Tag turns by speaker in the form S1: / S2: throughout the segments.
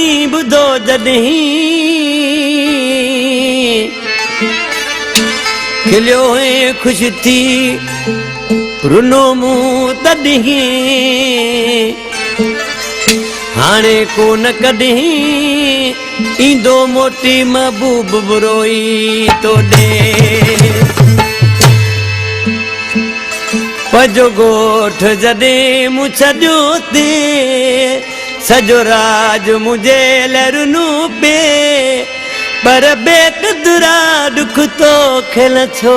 S1: कहानी बुधो जॾहिं खिलियो है खुश थी रुनो मुंह तॾहिं हाणे कोन कॾहिं ईंदो मोटी महबूब बुरोई तो ॾे पजो गोठ जॾहिं मूं छॾियो ते सॼो राज मुझे लरुनो पे पर बेक़दरा दुख तो खेल छो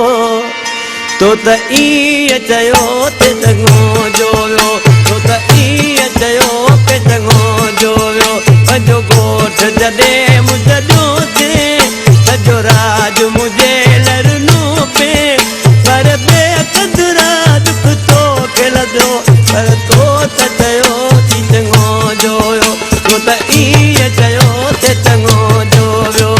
S1: तो त ईअं चयो ते चङो जोयो तो त ईअं चयो ते चङो जोयो सॼो गोठ जॾहिं मूं छॾियो ते सॼो राज मुझे लरुनो पे पर बेक़दरा दुख तो खेल छो पर तो त चयो थी चङो जोयो तो त ईअं चयो ते चङो जोयो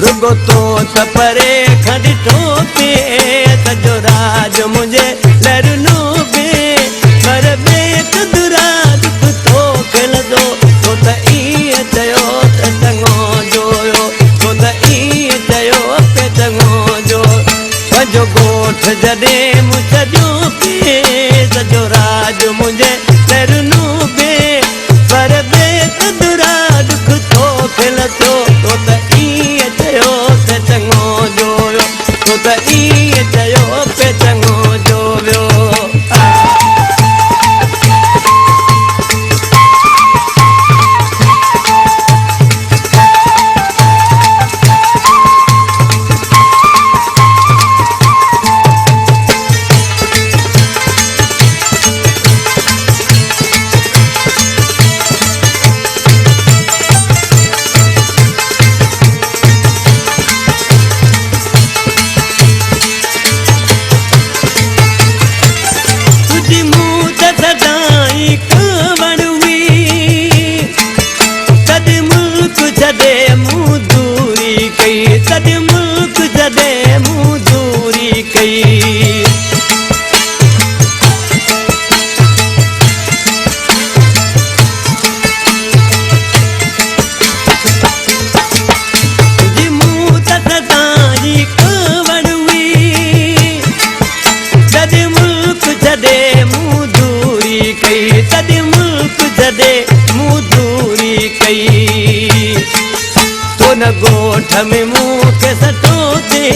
S1: रुगो तो त परे खॾिठो पे सॼो राज मुझे लरुनो पे पर बेक़दरा दुख तो खेल दो तो त ईअं चयो त चङो जोयो तो त ईअं चयो पे चङो जो सॼो गोठ जॾहिं मूं छॾियो पे सॼो राज मुझे लरुनो पे पर बेक़दरा दुख तो खेल थो तो त ईअं चयो त चङो जोयो तो त ईअं चयो पे चङो जोयो न गोठ में मुँह के सटो दे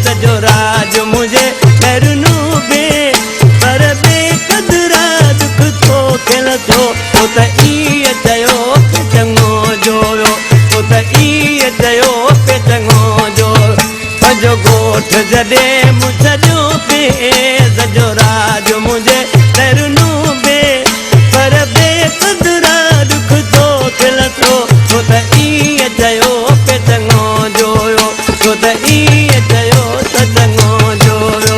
S1: सॼो राज मुझे लरुनो बे पर बेक़दरा दुख तो खेल थो तो त ईअं चयो पे चङो जोयो तो त ईअं चयो पे चङो जो सॼो गोठ जॾहिं मूं छॾियो पे सॼो राज मुझे लरुनो बे पर बेक़दरा दुख तो खेल थो तो त ईअं चयो पे चङो जोयो तो त ईअं चयो त चङो जोयो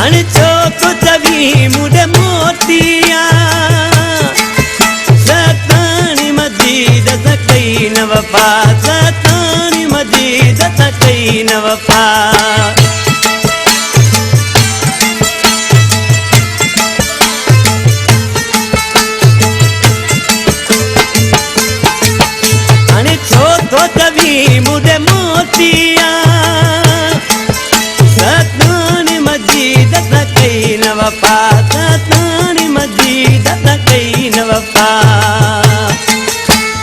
S1: हाणे छो तो चवी मुझे मोतिया सतानी मजीद सकई न वफा सतानी मजीद सकई न वफा हाणे छो तो चवी मुझे मोतिया सतानी मजीद सकई न वफा सतानी मजीद सकई न वफा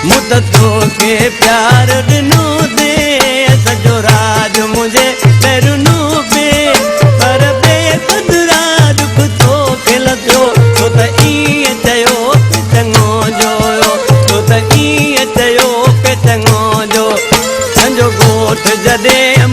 S1: मुद तो के प्यार दिनो दे सजो राज मुझे पैरुनो पे पर बेकदरा दुख तो के लजो तो त ई चयो पे चङो जो तो त ई चयो पे चङो जो संजो गोठ जॾहिं